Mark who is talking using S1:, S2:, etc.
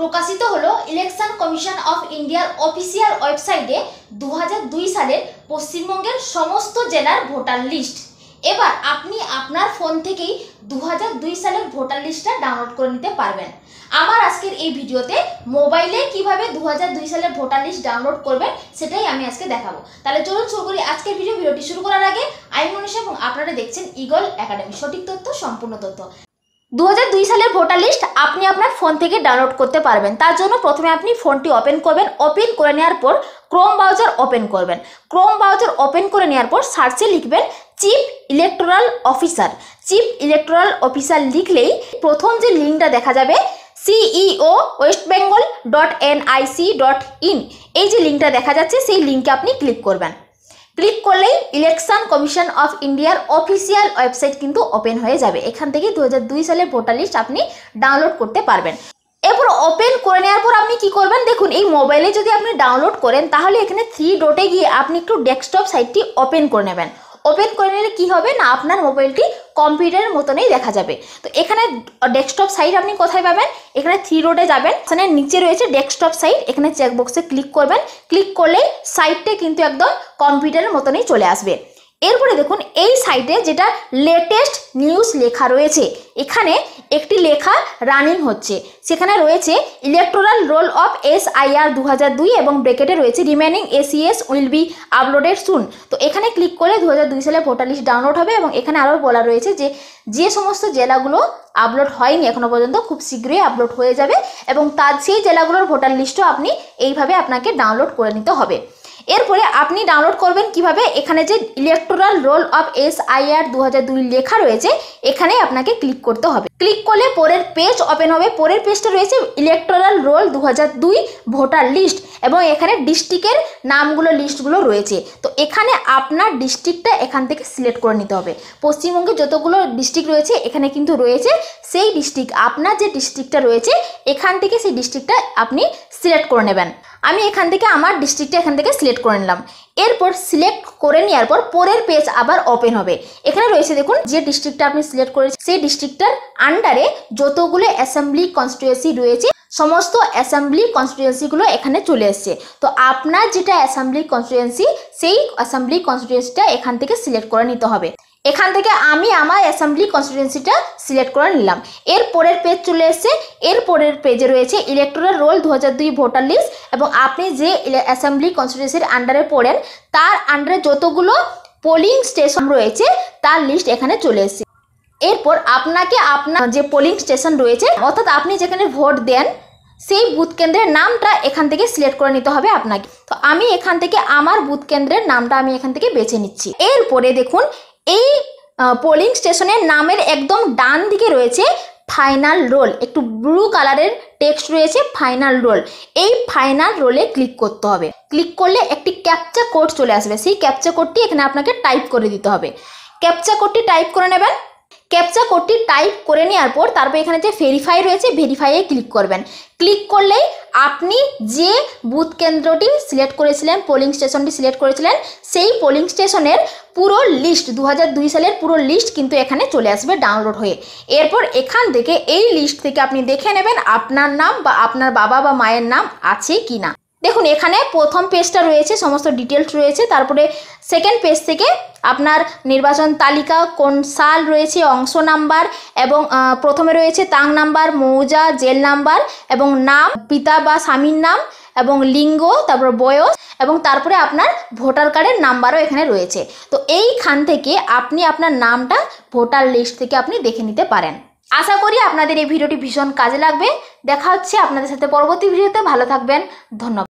S1: প্রকাশিত হলো election commission of ইন্ডিয়ার অফিসিয়াল ওয়েবসাইটে 2002 সালের পশ্চিমবঙ্গের সমস্ত জেলার ভোটার লিস্ট। এবার আপনি আপনার ফোন থেকেই 2002 সালের ভোটার লিস্টটা ডাউনলোড করে নিতে পারবেন। আমার আজকের এই ভিডিওতে মোবাইলে কিভাবে 2002 সালের ভোটার লিস্ট ডাউনলোড করবেন সেটাই আমি আজকে দেখাবো। তাহলে চলুন শুরু করি আজকের ভিডিওটি শুরু করার আগে আমি মনীষা এবং আপনারা দেখছেন ঈগল একাডেমি, সঠিক তথ্য সম্পূর্ণ তথ্য। 2002 সালের ভোটার লিস্ট আপনি আপনার ফোন থেকে ডাউনলোড করতে পারবেন। তার জন্য প্রথমে আপনি ফোনটি ওপেন করবেন। ওপেন করে নেওয়ার পর ক্রোম ব্রাউজার ওপেন করবেন। ক্রোম ব্রাউজার ওপেন করে নেওয়ার পর সার্চে লিখবেন chief electoral officer. Chief electoral officer লিখলেই প্রথম যে লিঙ্কটা দেখা যাবে ceo.westbengal.nic.in, এই যে লিঙ্কটা দেখা যাচ্ছে সেই লিঙ্কে আপনি ক্লিক করবেন। ক্লিক করলেই ইলেকশন কমিশন অফ ইন্ডিয়ার অফিসিয়াল ওয়েবসাইট কিন্তু ওপেন হয়ে যাবে। এখান থেকে 2002 সালের ভোটার লিস্ট আপনি ডাউনলোড করতে পারবেন। এরপর ওপেন করে নেওয়ার পর আপনি কি করবেন, দেখুন এই মোবাইলে যদি আপনি ডাউনলোড করেন তাহলে এখানে 3 ডটে গিয়ে আপনি একটু ডেস্কটপ সাইটটি ওপেন করে নেবেন। ওপেন করে নিলে কি হবে না, আপনার মোবাইলটি কম্পিউটারের মতনই দেখা যাবে। তো এখানে ডেস্কটপ সাইট আপনি কোথায় পাবেন, এখানে 3 ডটে যাবেন, এখানে নিচে রয়েছে ডেস্কটপ সাইট, এখানে চেকবক্সে ক্লিক করবেন। ক্লিক করলেই সাইটটা কিন্তু একদম কম্পিউটারের মতনই চলে আসবে। এরপরে দেখুন এই সাইটে যেটা লেটেস্ট নিউজ লেখা রয়েছে, এখানে একটি লেখা রানিং হচ্ছে, সেখানে রয়েছে ইলেকটোরাল রোল অফ SIR 2002 এবং ব্র্যাকেটে রয়েছে remaining ACS will be uploaded soon. তো এখানে ক্লিক করলে 2002 সালে ভোটার লিস্ট ডাউনলোড হবে এবং এখানে আরও বলা রয়েছে যে সমস্ত জেলাগুলো আপলোড হয়নি এখনো পর্যন্ত খুব শীঘ্রই আপলোড হয়ে যাবে এবং সেই জেলাগুলোর ভোটার লিস্টও আপনি এইভাবে আপনাকে ডাউনলোড করে নিতে হবে। এরপরে আপনি ডাউনলোড করবেন কিভাবে, এখানে যে ইলেকটোরাল রোল অফ SIR 2002 লেখা রয়েছে এখানে আপনাকে ক্লিক করতে হবে। ক্লিক করলে পরের পেজ ওপেন হবে। পরের পেজটা রয়েছে ইলেকটোরাল রোল 2002 ভোটার লিস্ট এবং এখানে ডিস্ট্রিক্টের নামগুলো লিস্টগুলো রয়েছে। তো এখানে আপনার ডিস্ট্রিক্টটা এখান থেকে সিলেক্ট করে নিতে হবে। পশ্চিমবঙ্গে যতগুলো ডিস্ট্রিক্ট রয়েছে এখানে কিন্তু রয়েছে সেই ডিস্ট্রিক্ট, আপনার যে ডিস্ট্রিক্টটা রয়েছে এখান থেকে সেই ডিস্ট্রিক্টটা আপনি সিলেক্ট করে নেবেন। আমি এখান থেকে আমার ডিস্ট্রিক্টটা এখান থেকে সিলেক্ট করে নিলাম। এরপর সিলেক্ট করে নেওয়ার পর পরের পেজ আবার ওপেন হবে। এখানে রয়েছে দেখুন যে ডিস্ট্রিক্টটা আপনি সিলেক্ট করেছেন সেই ডিস্ট্রিক্টটার আন্ডারে যতগুলো অ্যাসেম্বলি কনস্টিটিউয়েন্সি রয়েছে সমস্ত অ্যাসেম্বলি কনস্টিটিউয়েন্সিগুলো এখানে চলে এসছে। তো আপনার যেটা অ্যাসেম্বলি কনস্টিটিউয়েন্সি সেই অ্যাসেম্বলি কনস্টিটিউয়েন্সিটা এখান থেকে সিলেক্ট করে নিতে হবে। এখান থেকে আমি আমার অ্যাসেম্বলি কনস্টিটিউয়েন্সিটা সিলেক্ট করে নিলাম। এর পরের পেজ চলে এসছে। এর পরের পেজে রয়েছে ইলেকটোরাল রোল 2002 ভোটার লিস্ট এবং আপনি যে অ্যাসেম্বলি কনস্টিটিউয়েন্সির আন্ডারে পড়েন তার আন্ডারে যতগুলো পোলিং স্টেশন রয়েছে তার লিস্ট এখানে চলে এসছে। এরপর আপনাকে আপনার যে পোলিং স্টেশন রয়েছে অর্থাৎ আপনি যেখানে ভোট দেন সেই বুথ কেন্দ্রের নামটা এখান থেকে সিলেক্ট করে নিতে হবে আপনাকে। তো আমি এখান থেকে আমার বুথ কেন্দ্রের নামটা আমি এখান থেকে বেছে নিচ্ছি। এরপরে দেখুন এই পোলিং স্টেশনের নামের একদম ডান দিকে রয়েছে ফাইনাল রোল, একটু ব্লু কালারের টেক্সট রয়েছে ফাইনাল রোল। এই ফাইনাল রোলে ক্লিক করতে হবে। ক্লিক করলে একটি ক্যাপচা কোড চলে আসবে, সেই ক্যাপচা কোডটি এখানে আপনাকে টাইপ করে দিতে হবে। ক্যাপচা কোডটি টাইপ করে নেবেন। ক্যাপচা কোডটি টাইপ করে নেওয়ার পর তারপর এখানে যে ভেরিফাই রয়েছে ভেরিফাইয়ে ক্লিক করবেন। ক্লিক করলেই আপনি যে বুথ কেন্দ্রটি সিলেক্ট করেছিলেন, পোলিং স্টেশনটি সিলেক্ট করেছিলেন সেই পোলিং স্টেশনের পুরো লিস্ট 2002 সালের পুরো লিস্ট কিন্তু এখানে চলে আসবে ডাউনলোড হয়ে। এরপর এখান থেকে এই লিস্ট থেকে আপনি দেখে নেবেন আপনার নাম বা আপনার বাবা বা মায়ের নাম আছে কি না। দেখুন এখানে প্রথম পেজটা রয়েছে, সমস্ত ডিটেলস রয়েছে। তারপরে সেকেন্ড পেজ থেকে আপনার নির্বাচন তালিকা, কোন সাল রয়েছে, অংশ নাম্বার এবং প্রথমে রয়েছে তাং নাম্বার, মৌজা, জেল নাম্বার এবং নাম, পিতা বা স্বামীর নাম এবং লিঙ্গ, তারপর বয়স এবং তারপরে আপনার ভোটার কার্ডের নাম্বারও এখানে রয়েছে। তো এইখান থেকে আপনি আপনার নামটা ভোটার লিস্ট থেকে আপনি দেখে নিতে পারেন। আশা করি আপনাদের এই ভিডিওটি ভীষণ কাজে লাগবে। দেখা হচ্ছে আপনাদের সাথে পরবর্তী ভিডিওতে। ভালো থাকবেন, ধন্যবাদ।